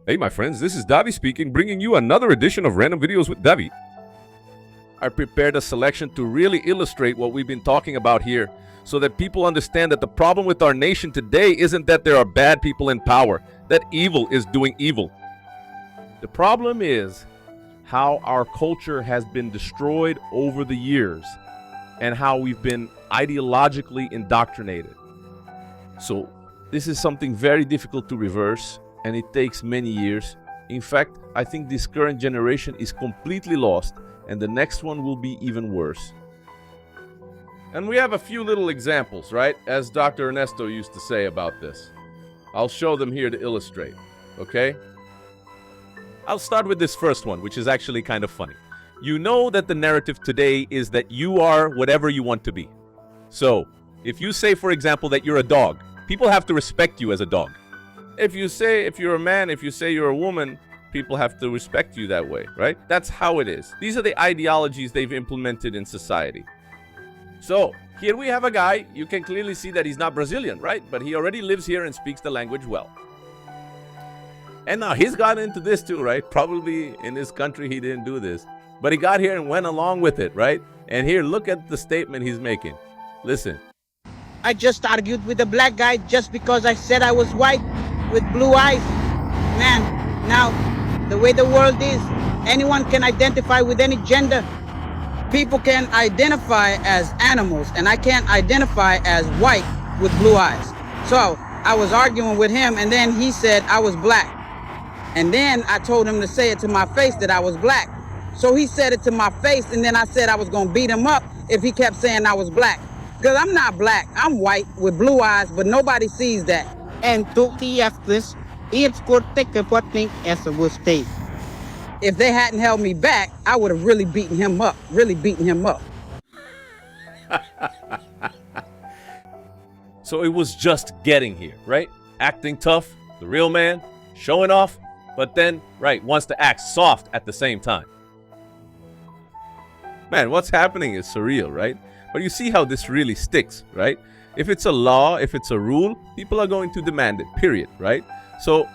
Hey my friends, this is Davi speaking, bringing you another edition of Random Videos with Davi. I prepared a selection to really illustrate what we've been talking about here, so that people understand that the problem with our nation today isn't that there are bad people in power, that evil is doing evil. The problem is how our culture has been destroyed over the years and how we've been ideologically indoctrinated. So this is something very difficult to reverse, and it takes many years. In fact, I think this current generation is completely lost, and the next one will be even worse. And we have a few little examples, right? As Dr. Ernesto used to say about this. I'll show them here to illustrate, okay? I'll start with this first one, which is actually kind of funny. You know that the narrative today is that you are whatever you want to be. So, if you say, for example, that you're a dog, people have to respect you as a dog. If you're a man, if you say you're a woman, people have to respect you that way, right? That's how it is. These are the ideologies they've implemented in society. So, here we have a guy, you can clearly see that he's not Brazilian, right? But he already lives here and speaks the language well. And now he's gotten into this too, right? Probably in his country he didn't do this. But he got here and went along with it, right? And here, look at the statement he's making. Listen. I just argued with a black guy just because I said I was white with blue eyes. Man, now, the way the world is, anyone can identify with any gender. People can identify as animals, and I can't identify as white with blue eyes. So I was arguing with him, and then he said I was black. And then I told him to say it to my face that I was black. So he said it to my face, and then I said I was gonna beat him up if he kept saying I was black. Because I'm not black, I'm white with blue eyes, but nobody sees that. And to the this, it's good take a thing as a mistake. If they hadn't held me back, I would have really beaten him up, So it was just getting here, right? Acting tough, the real man, showing off, but then, right, wants to act soft at the same time. Man, what's happening is surreal, right? But you see how this really sticks, right? If it's a law, if it's a rule, people are going to demand it, period, right? So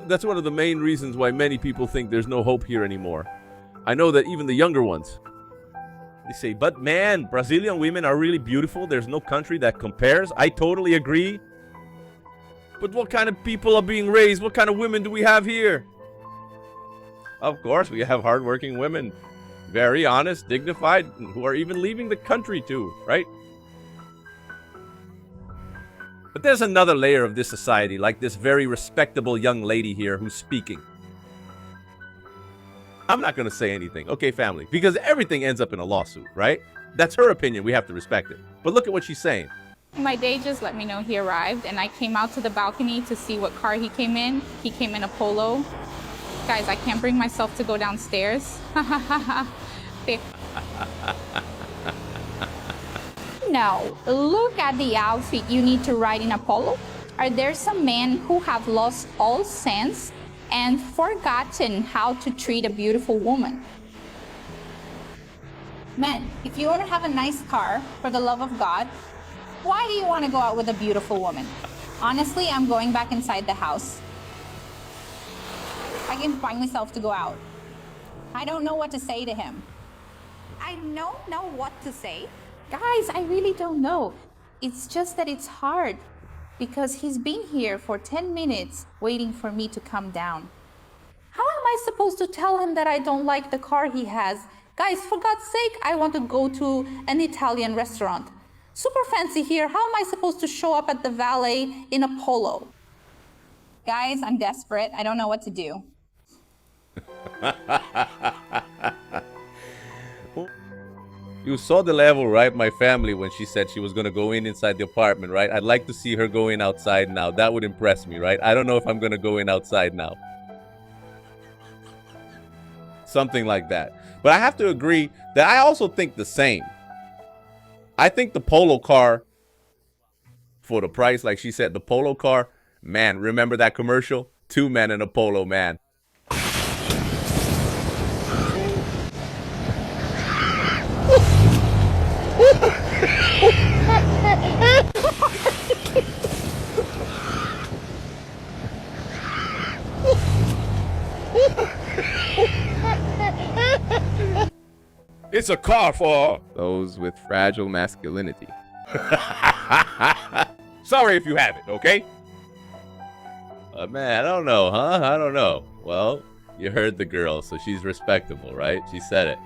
that's one of the main reasons why many people think there's no hope here anymore. I know that even the younger ones, they say, but man, Brazilian women are really beautiful. There's no country that compares. I totally agree. But what kind of people are being raised? What kind of women do we have here? Of course, we have hardworking women, very honest, dignified, who are even leaving the country too, right? But there's another layer of this society, like this very respectable young lady here who's speaking. I'm not going to say anything, okay, family, because everything ends up in a lawsuit, right? That's her opinion. We have to respect it. But look at what she's saying. My day just let me know he arrived, and I came out to the balcony to see what car he came in. He came in a Polo. Guys, I can't bring myself to go downstairs. Now, look at the outfit you need to ride in a Polo. Are there some men who have lost all sense and forgotten how to treat a beautiful woman? Men, if you want to have a nice car, for the love of God, why do you want to go out with a beautiful woman? Honestly, I'm going back inside the house. I can find myself to go out. I don't know what to say to him. I don't know what to say. Guys, I really don't know. It's just that it's hard because he's been here for 10 minutes waiting for me to come down. How am I supposed to tell him that I don't like the car he has? Guys, for God's sake, I want to go to an Italian restaurant. Super fancy here. How am I supposed to show up at the valet in a Polo? Guys, I'm desperate. I don't know what to do. You saw the level, right, my family, when she said she was going to go inside the apartment, right? I'd like to see her go in outside now. That would impress me, right? I don't know if I'm going to go in outside now. Something like that. But I have to agree that I also think the same. I think the Polo car, for the price, like she said, the Polo car, man, remember that commercial? 2 men in a Polo, man. It's a car for those with fragile masculinity. Sorry if you have it, okay? Man, I don't know, huh? I don't know. Well, you heard the girl, so she's respectable, right? She said it.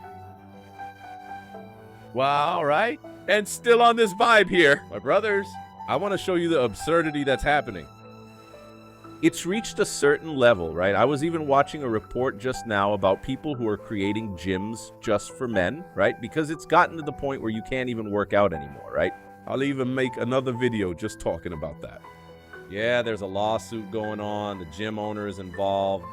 Well, all right. And still on this vibe here, my brothers, I want to show you the absurdity that's happening. It's reached a certain level, right? I was even watching a report just now about people who are creating gyms just for men, right? Because it's gotten to the point where you can't even work out anymore, right? I'll even make another video just talking about that. Yeah, there's a lawsuit going on. The gym owner is involved.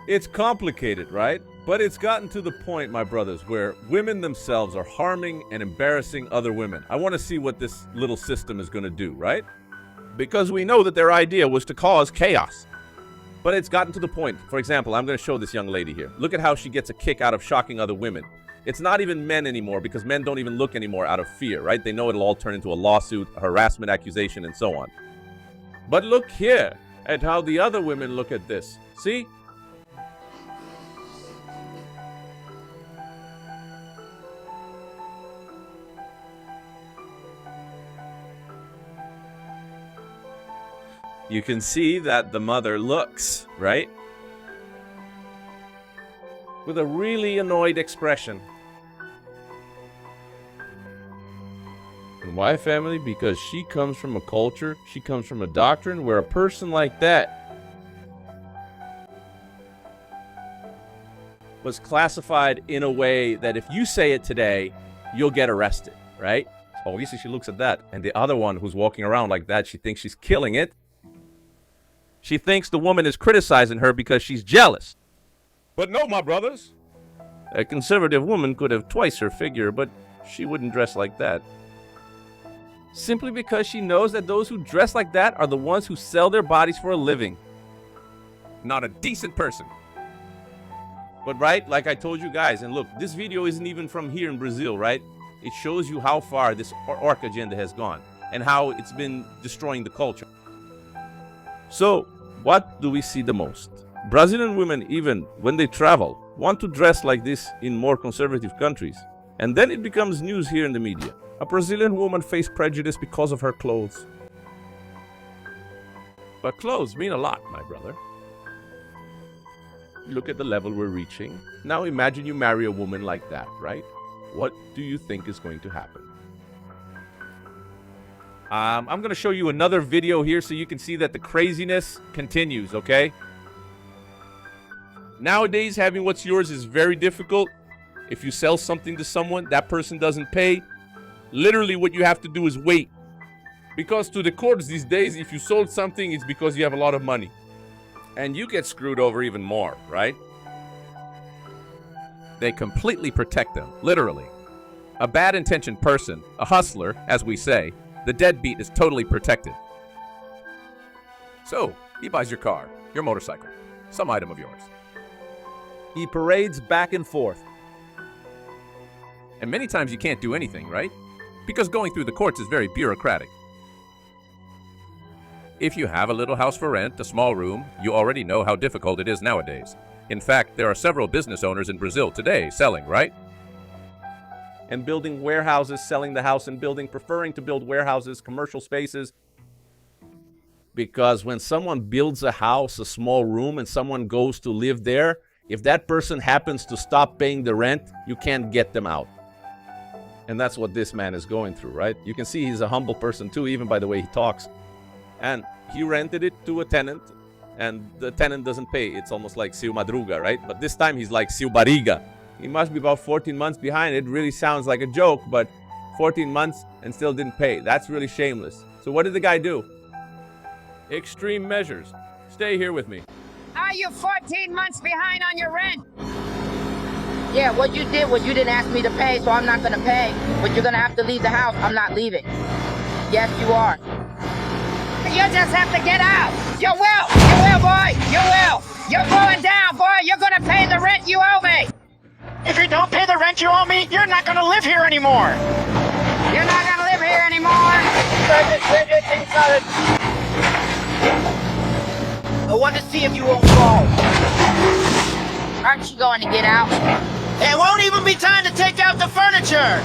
It's complicated, right? But it's gotten to the point, my brothers, where women themselves are harming and embarrassing other women. I want to see what this little system is going to do, right? Because we know that their idea was to cause chaos. But it's gotten to the point. For example, I'm going to show this young lady here. Look at how she gets a kick out of shocking other women. It's not even men anymore, because men don't even look anymore out of fear, right? They know it'll all turn into a lawsuit, a harassment accusation, and so on. But look here at how the other women look at this. See? You can see that the mother looks, right? With a really annoyed expression. And why, family? Because she comes from a culture, she comes from a doctrine where a person like that was classified in a way that if you say it today, you'll get arrested, right? So obviously she looks at that. And the other one who's walking around like that, she thinks she's killing it. She thinks the woman is criticizing her because she's jealous. But no, my brothers. A conservative woman could have twice her figure, but she wouldn't dress like that. Simply because she knows that those who dress like that are the ones who sell their bodies for a living. Not a decent person. But right, like I told you guys, and look, this video isn't even from here in Brazil, right? It shows you how far this orc agenda has gone and how it's been destroying the culture. So, what do we see the most? Brazilian women, even when they travel, want to dress like this in more conservative countries. And then it becomes news here in the media. A Brazilian woman faced prejudice because of her clothes. But clothes mean a lot, my brother. Look at the level we're reaching. Now imagine you marry a woman like that, right? What do you think is going to happen? I'm going to show you another video here so you can see that the craziness continues, okay? Nowadays, having what's yours is very difficult. If you sell something to someone, that person doesn't pay. Literally, what you have to do is wait. Because to the courts these days, if you sold something, it's because you have a lot of money. And you get screwed over even more, right? They completely protect them, literally. A bad-intentioned person, a hustler, as we say, the deadbeat is totally protected. So, he buys your car, your motorcycle, some item of yours. He parades back and forth. And many times you can't do anything, right? Because going through the courts is very bureaucratic. If you have a little house for rent, a small room, you already know how difficult it is nowadays. In fact, there are several business owners in Brazil today selling, right? And building warehouses, selling the house and building, preferring to build warehouses, commercial spaces. Because when someone builds a house, a small room, and someone goes to live there, if that person happens to stop paying the rent, you can't get them out. And that's what this man is going through, right? You can see he's a humble person too, even by the way he talks. And he rented it to a tenant, and the tenant doesn't pay. It's almost like Seu Madruga, right? But this time he's like Seu Barriga. He must be about 14 months behind. It really sounds like a joke, but 14 months and still didn't pay. That's really shameless. So what did the guy do? Extreme measures. Stay here with me. Are you 14 months behind on your rent? Yeah, what you did was you didn't ask me to pay, so I'm not gonna pay. But you're gonna have to leave the house. I'm not leaving. Yes, you are. You just have to get out. You will, boy. You will. You're going down, boy. You're gonna pay the rent you owe me. If you don't pay the rent you owe me, you're not gonna live here anymore. You're not gonna live here anymore. I want to see if you won't fall. Aren't you going to get out? It won't even be time to take out the furniture.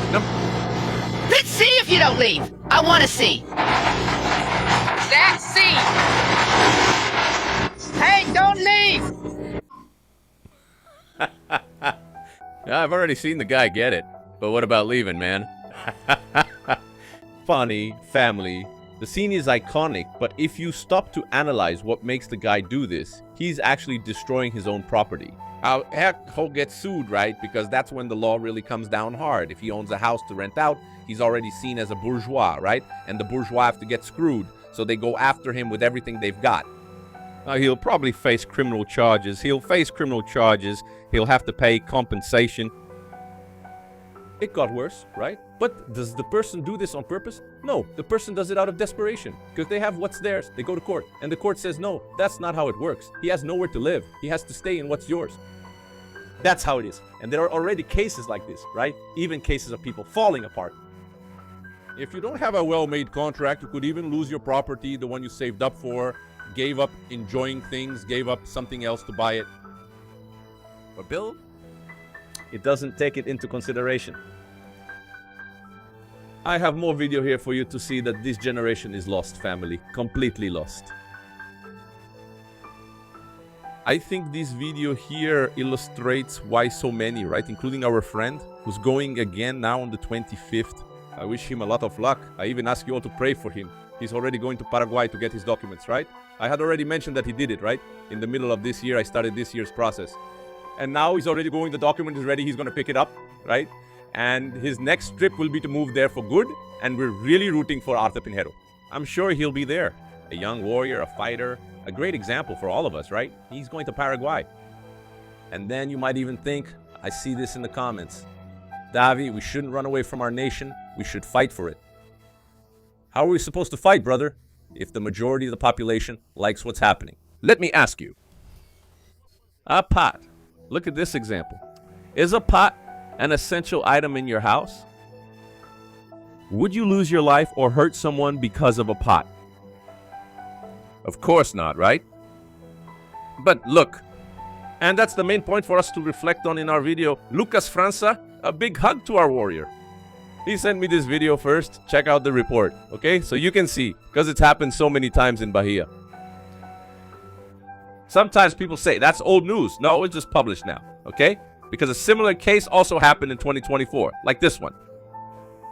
Let's see if you don't leave. I want to see. Let's see. Hey, don't leave. I've already seen the guy get it. But what about leaving, man? Funny, family. The scene is iconic, but if you stop to analyze what makes the guy do this, he's actually destroying his own property. Heck, he'll get sued, right? Because that's when the law really comes down hard. If he owns a house to rent out, he's already seen as a bourgeois, right? And the bourgeois have to get screwed, so they go after him with everything they've got. He'll probably face criminal charges. He'll have to pay compensation. It got worse, right? But does the person do this on purpose? No, the person does it out of desperation. Because they have what's theirs, they go to court. And the court says, no, that's not how it works. He has nowhere to live. He has to stay in what's yours. That's how it is. And there are already cases like this, right? Even cases of people falling apart. If you don't have a well-made contract, you could even lose your property, the one you saved up for, gave up enjoying things, gave up something else to buy it. But Bill, it doesn't take it into consideration. I have more video here for you to see that this generation is lost, family. Completely lost. I think this video here illustrates why so many, right? Including our friend, who's going again now on the 25th. I wish him a lot of luck. I even ask you all to pray for him. He's already going to Paraguay to get his documents, right? I had already mentioned that he did it, right? In the middle of this year, I started this year's process. And now he's already going, the document is ready, he's going to pick it up, right? And his next trip will be to move there for good, and we're really rooting for Arthur Pinheiro. I'm sure he'll be there. A young warrior, a fighter, a great example for all of us, right? He's going to Paraguay. And then you might even think, I see this in the comments, Davi, we shouldn't run away from our nation, we should fight for it. How are we supposed to fight, brother, if the majority of the population likes what's happening? Let me ask you. A pot. Look at this example. Is a pot an essential item in your house? Would you lose your life or hurt someone because of a pot? Of course not, right? But look, and that's the main point for us to reflect on in our video. Lucas França, a big hug to our warrior. He sent me this video first. Check out the report, okay? So you can see, because it's happened so many times in Bahia. Sometimes people say, that's old news. No, it's just published now, okay? Because a similar case also happened in 2024, like this one.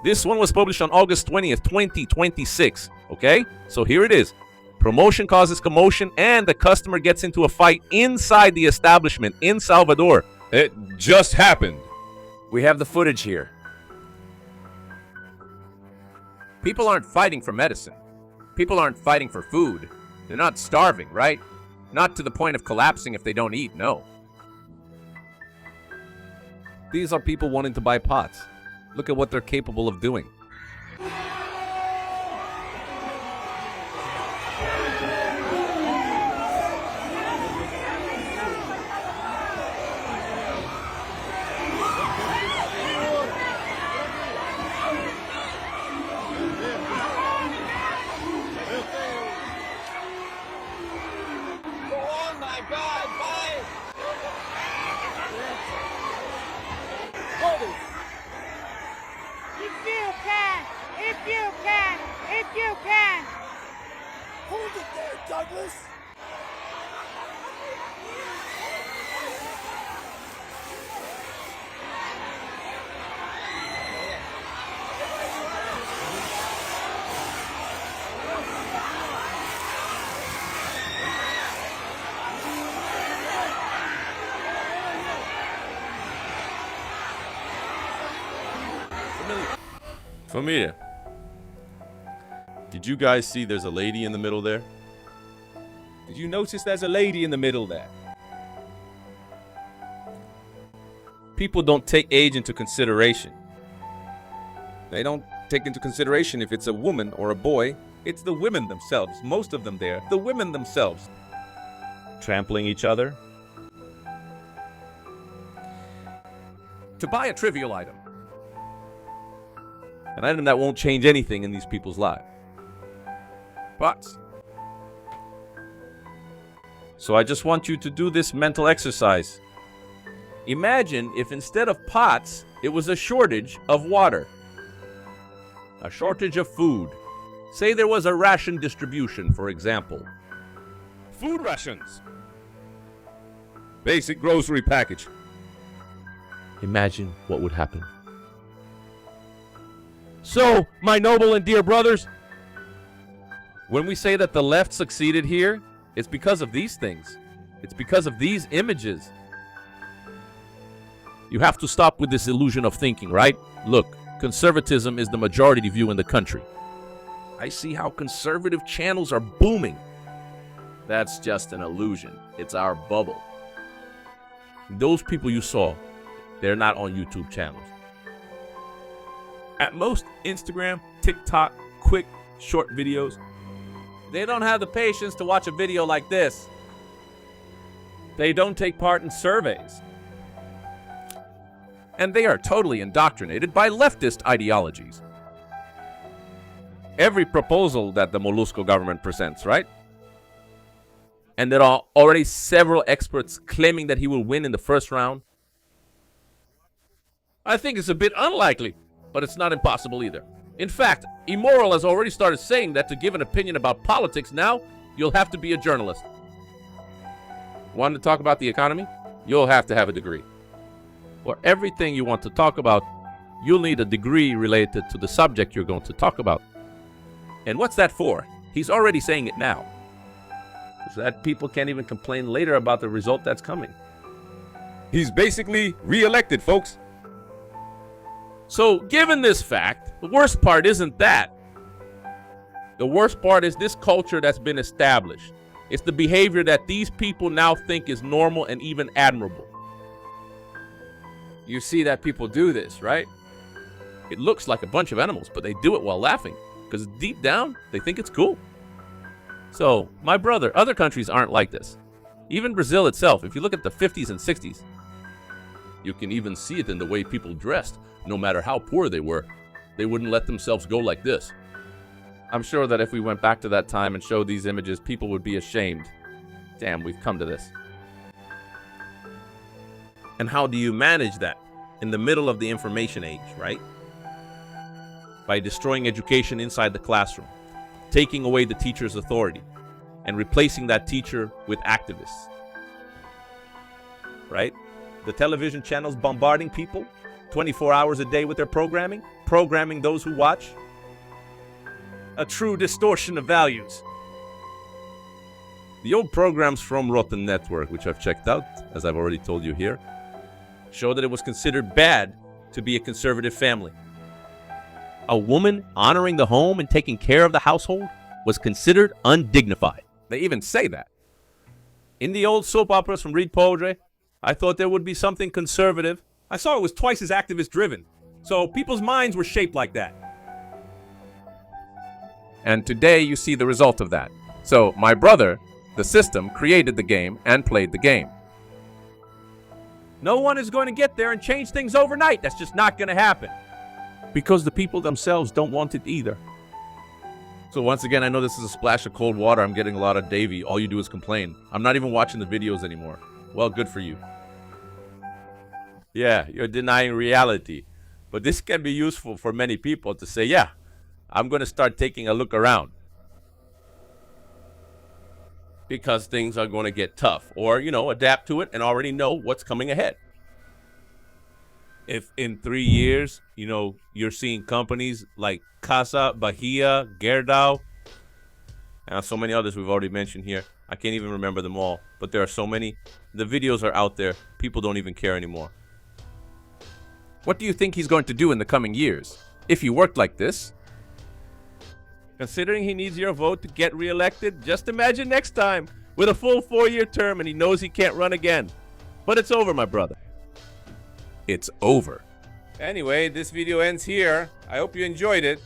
This one was published on August 20th, 2026, okay? So here it is. Promotion causes commotion and the customer gets into a fight inside the establishment in Salvador. It just happened. We have the footage here. People aren't fighting for medicine. People aren't fighting for food. They're not starving, right? Not to the point of collapsing if they don't eat, no. These are people wanting to buy pots. Look at what they're capable of doing. If you can! Hold it there, Douglas! Familia. Did you guys see there's a lady in the middle there? Did you notice there's a lady in the middle there? People don't take age into consideration. They don't take into consideration if it's a woman or a boy. It's the women themselves. Most of them there. The women themselves. Trampling each other. To buy a trivial item. An item that won't change anything in these people's lives. But, so I just want you to do this mental exercise. Imagine if instead of pots, it was a shortage of water. A shortage of food. Say there was a ration distribution, for example. Food rations. Basic grocery package. Imagine what would happen. So, my noble and dear brothers, when we say that the left succeeded here, it's because of these things. It's because of these images. You have to stop with this illusion of thinking, right? Look, conservatism is the majority view in the country. I see how conservative channels are booming. That's just an illusion. It's our bubble. Those people you saw, they're not on YouTube channels. At most, Instagram, TikTok, quick, short videos. They don't have the patience to watch a video like this. They don't take part in surveys. And they are totally indoctrinated by leftist ideologies. Every proposal that the Molusco government presents, right? And there are already several experts claiming that he will win in the first round. I think it's a bit unlikely, but it's not impossible either. In fact, Immoral has already started saying that to give an opinion about politics now, you'll have to be a journalist. Want to talk about the economy? You'll have to have a degree. For everything you want to talk about, you'll need a degree related to the subject you're going to talk about. And what's that for? He's already saying it now. So that people can't even complain later about the result that's coming. He's basically re-elected, folks. So, given this fact, the worst part isn't that. The worst part is this culture that's been established. It's the behavior that these people now think is normal and even admirable. You see that people do this, right? It looks like a bunch of animals, but they do it while laughing, because deep down, they think it's cool. So, my brother, other countries aren't like this. Even Brazil itself, if you look at the 50s and 60s, you can even see it in the way people dressed. No matter how poor they were, they wouldn't let themselves go like this. I'm sure that if we went back to that time and showed these images, people would be ashamed. Damn, we've come to this. And how do you manage that? In the middle of the information age, right? By destroying education inside the classroom, taking away the teacher's authority, and replacing that teacher with activists. Right? The television channels bombarding people 24 hours a day with their programming those who watch. A true distortion of values. The old programs from Rotten Network, which I've checked out, as I've already told you here, show that it was considered bad to be a conservative family. A woman honoring the home and taking care of the household was considered undignified. They even say that. In the old soap operas from Reed Poetry, I thought there would be something conservative. I saw it was twice as activist driven. So people's minds were shaped like that. And today you see the result of that. So my brother, the system, created the game and played the game. No one is going to get there and change things overnight. That's just not going to happen. Because the people themselves don't want it either. So once again, I know this is a splash of cold water. I'm getting a lot of Davey. All you do is complain. I'm not even watching the videos anymore. Well, good for you. Yeah, you're denying reality. But this can be useful for many people to say, yeah, I'm going to start taking a look around. Because things are going to get tough. Or, adapt to it and already know what's coming ahead. If in 3 years, you're seeing companies like Casa, Bahia, Gerdau, and so many others we've already mentioned here. I can't even remember them all, but there are so many. The videos are out there. People don't even care anymore. What do you think he's going to do in the coming years? If he worked like this? Considering he needs your vote to get reelected, just imagine next time with a full 4-year term and he knows he can't run again. But it's over, my brother. It's over. Anyway, this video ends here. I hope you enjoyed it.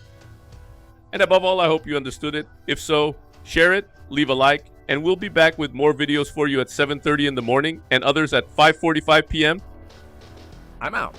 And above all, I hope you understood it. If so, share it, leave a like, and we'll be back with more videos for you at 7:30 in the morning and others at 5:45 p.m. I'm out.